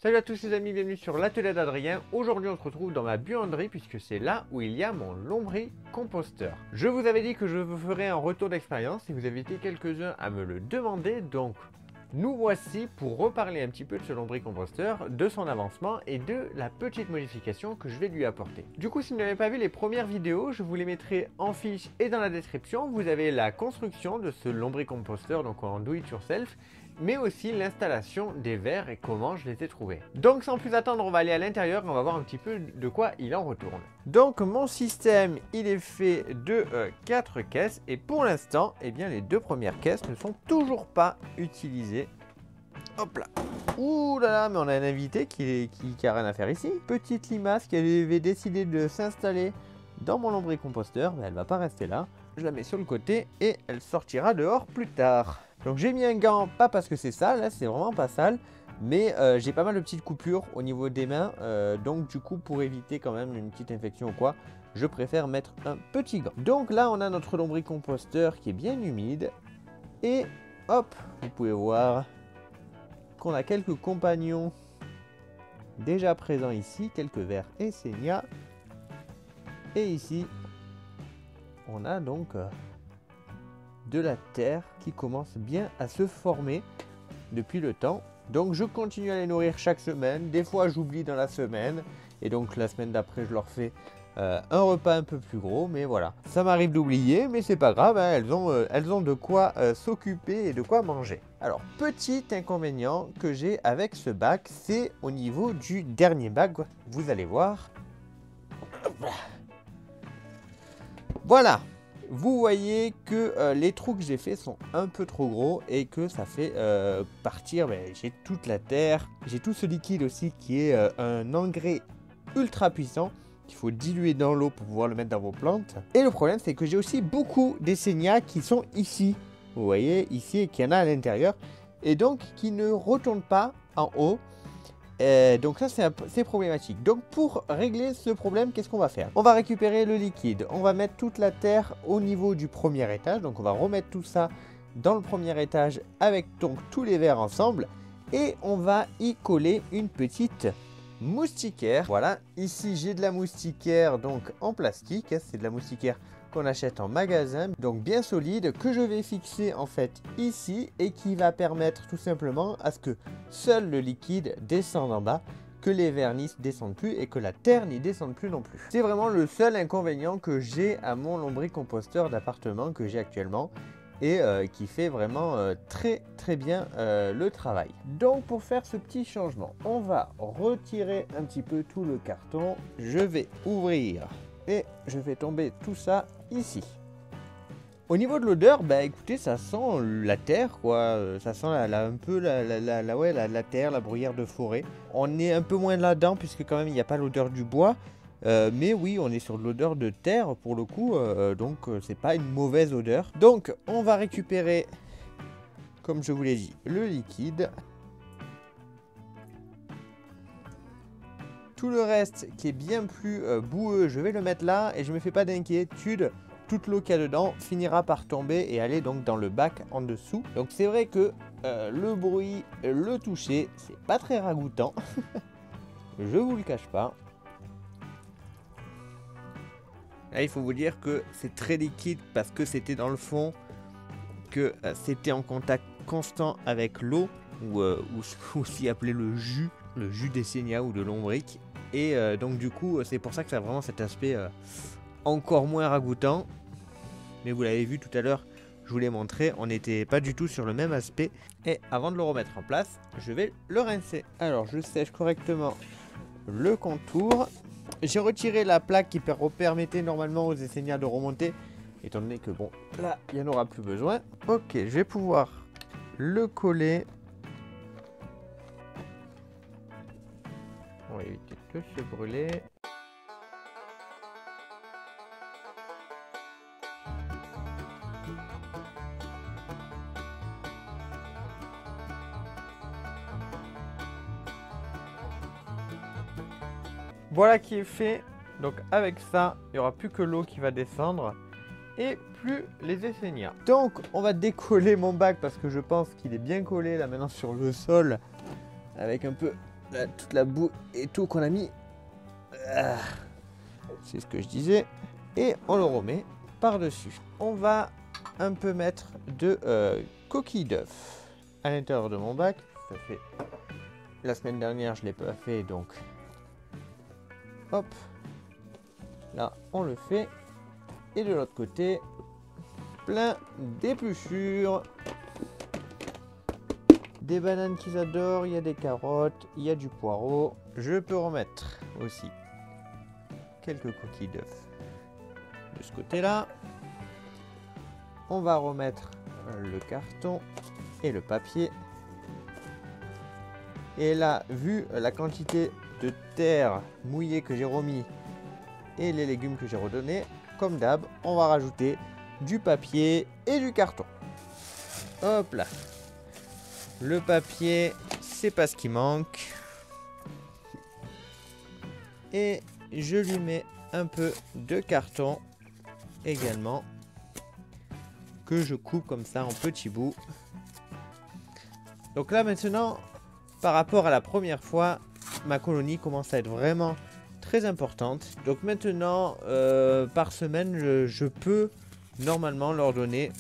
Salut à tous les amis, bienvenue sur l'atelier d'Adrien. Aujourd'hui on se retrouve dans ma buanderie puisque c'est là où il y a mon lombricomposteur. Je vous avais dit que je vous ferais un retour d'expérience et vous avez été quelques-uns à me le demander, donc nous voici pour reparler un petit peu de ce lombricomposteur, de son avancement et de la petite modification que je vais lui apporter. Du coup, si vous n'avez pas vu les premières vidéos, je vous les mettrai en fiche et dans la description. Vous avez la construction de ce lombricomposteur, donc en do it yourself, mais aussi l'installation des verres et comment je les ai trouvés. Donc sans plus attendre, on va aller à l'intérieur et on va voir un petit peu de quoi il en retourne. Donc mon système, il est fait de 4 caisses et pour l'instant, eh bien les deux premières caisses ne sont toujours pas utilisées. Hop là. Ouh là là, mais on a un invité qui a rien à faire ici. Petite limace qui avait décidé de s'installer dans mon lombricomposteur, mais elle va pas rester là. Je la mets sur le côté et elle sortira dehors plus tard. Donc j'ai mis un gant, pas parce que c'est sale, là c'est vraiment pas sale, mais j'ai pas mal de petites coupures au niveau des mains, donc du coup pour éviter quand même une petite infection ou quoi, je préfère mettre un petit gant. Donc là on a notre lombricomposteur qui est bien humide, et hop, vous pouvez voir qu'on a quelques compagnons déjà présents ici, quelques vers Essénia, et ici on a donc de la terre qui commence bien à se former depuis le temps. Donc je continue à les nourrir chaque semaine. Des fois j'oublie dans la semaine et donc la semaine d'après je leur fais un repas un peu plus gros, mais voilà, ça m'arrive d'oublier, mais c'est pas grave, hein, elles ont de quoi s'occuper et de quoi manger. Alors petit inconvénient que j'ai avec ce bac, c'est au niveau du dernier bac, vous allez voir. Voilà. Vous voyez que les trous que j'ai fait sont un peu trop gros et que ça fait partir, j'ai toute la terre, j'ai tout ce liquide aussi qui est un engrais ultra puissant qu'il faut diluer dans l'eau pour pouvoir le mettre dans vos plantes. Et le problème c'est que j'ai aussi beaucoup d'Essénia qui sont ici, vous voyez ici, et qu'il y en a à l'intérieur et donc qui ne retournent pas en haut. Donc ça c'est problématique. Donc pour régler ce problème, qu'est-ce qu'on va faire? On va récupérer le liquide, on va mettre toute la terre au niveau du premier étage. Donc on va remettre tout ça dans le premier étage avec donc tous les verres ensemble. Et on va y coller une petite moustiquaire. Voilà, ici j'ai de la moustiquaire donc en plastique. C'est de la moustiquaire qu'on achète en magasin, donc bien solide, que je vais fixer en fait ici et qui va permettre tout simplement à ce que seul le liquide descende en bas, que les vers n'y descendent plus et que la terre n'y descende plus non plus. C'est vraiment le seul inconvénient que j'ai à mon lombricomposteur d'appartement que j'ai actuellement et qui fait vraiment très bien le travail. Donc pour faire ce petit changement, on va retirer un petit peu tout le carton, je vais ouvrir et je vais tomber tout ça ici. Au niveau de l'odeur, écoutez, ça sent la terre quoi, ça sent un peu la terre, la bruyère de forêt. On est un peu moins là-dedans puisque quand même il n'y a pas l'odeur du bois, mais oui on est sur de l'odeur de terre pour le coup, donc c'est pas une mauvaise odeur. Donc on va récupérer, comme je vous l'ai dit, le liquide. Tout le reste qui est bien plus boueux, je vais le mettre là et je me fais pas d'inquiétude. Toute l'eau qu'il y a dedans finira par tomber et aller donc dans le bac en dessous. Donc c'est vrai que le bruit, le toucher, c'est pas très ragoûtant. Je vous le cache pas. Là, il faut vous dire que c'est très liquide parce que c'était dans le fond, que c'était en contact constant avec l'eau ou aussi appelé le jus d'Essénia ou de lombric. Et donc du coup c'est pour ça que ça a vraiment cet aspect encore moins ragoûtant. Mais vous l'avez vu tout à l'heure, je vous l'ai montré, on n'était pas du tout sur le même aspect. Et avant de le remettre en place, je vais le rincer. Alors je sèche correctement le contour. J'ai retiré la plaque qui permettait normalement aux Essénia de remonter, étant donné que bon là il n'y en aura plus besoin. Ok, je vais pouvoir le coller. On va éviter de se brûler. Voilà qui est fait. Donc avec ça, il n'y aura plus que l'eau qui va descendre et plus les Essénia. Donc on va décoller mon bac parce que je pense qu'il est bien collé là maintenant sur le sol avec un peu toute la boue et tout qu'on a mis. C'est ce que je disais. Et on le remet par-dessus. On va un peu mettre de coquilles d'œuf à l'intérieur de mon bac. Ça fait... La semaine dernière, je ne l'ai pas fait, donc... Hop. Là, on le fait. Et de l'autre côté, plein d'épluchures. Des bananes qu'ils adorent, il y a des carottes, il y a du poireau. Je peux remettre aussi quelques coquilles d'œuf de ce côté-là. On va remettre le carton et le papier. Et là, vu la quantité de terre mouillée que j'ai remis et les légumes que j'ai redonnés, comme d'hab, on va rajouter du papier et du carton. Hop là. Le papier, c'est pas ce qui manque. Et je lui mets un peu de carton également, que je coupe comme ça en petits bouts. Donc là maintenant, par rapport à la première fois, ma colonie commence à être vraiment très importante. Donc maintenant, par semaine, je peux normalement leur donner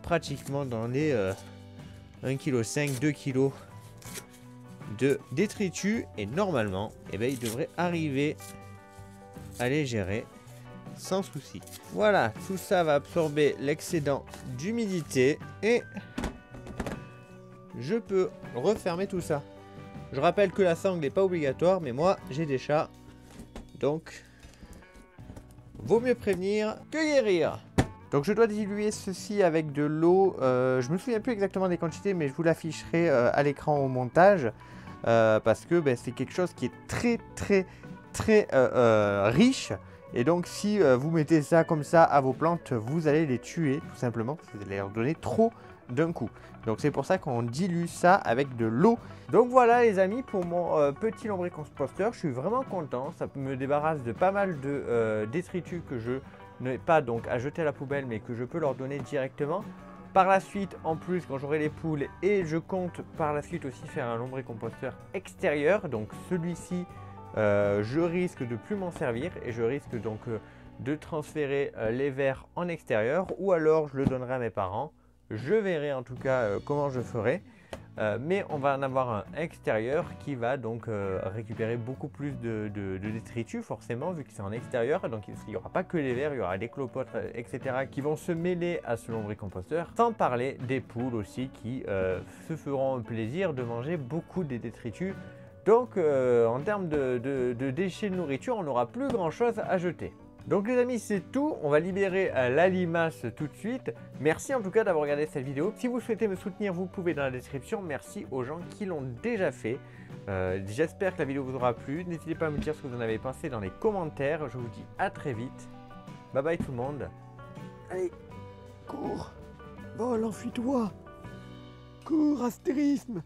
pratiquement dans les 1,5 kg, 2 kg de détritus. Et normalement, eh ben, ils devraient arriver à les gérer sans souci. Voilà, tout ça va absorber l'excédent d'humidité et je peux refermer tout ça. Je rappelle que la sangle n'est pas obligatoire, mais moi j'ai des chats, donc vaut mieux prévenir que guérir. Donc je dois diluer ceci avec de l'eau. Je me souviens plus exactement des quantités, mais je vous l'afficherai à l'écran au montage, parce que ben, c'est quelque chose qui est très riche. Et donc si vous mettez ça comme ça à vos plantes, vous allez les tuer tout simplement, parce que vous allez leur donner trop d'un coup. Donc c'est pour ça qu'on dilue ça avec de l'eau. Donc voilà les amis pour mon petit lombricomposteur. Je suis vraiment content, ça me débarrasse de pas mal de détritus que je n'ai pas donc à jeter à la poubelle, mais que je peux leur donner directement. Par la suite, en plus, quand j'aurai les poules, et je compte par la suite aussi faire un lombricomposteur extérieur. Donc celui-ci, je risque de plus m'en servir et je risque donc de transférer les vers en extérieur, ou alors je le donnerai à mes parents. Je verrai en tout cas comment je ferai. Mais on va en avoir un extérieur qui va donc récupérer beaucoup plus de détritus forcément, vu que c'est en extérieur. Donc il n'y aura pas que les vers, il y aura des clopotes, etc. qui vont se mêler à ce lombricomposteur. Sans parler des poules aussi qui se feront un plaisir de manger beaucoup des détritus. Donc en termes de déchets de nourriture, on n'aura plus grand chose à jeter. Donc les amis, c'est tout. On va libérer la limace tout de suite. Merci en tout cas d'avoir regardé cette vidéo. Si vous souhaitez me soutenir, vous pouvez dans la description. Merci aux gens qui l'ont déjà fait. J'espère que la vidéo vous aura plu. N'hésitez pas à me dire ce que vous en avez pensé dans les commentaires. Je vous dis à très vite. Bye bye tout le monde. Allez, cours. Vole, enfuis-toi. Cours, astérisme.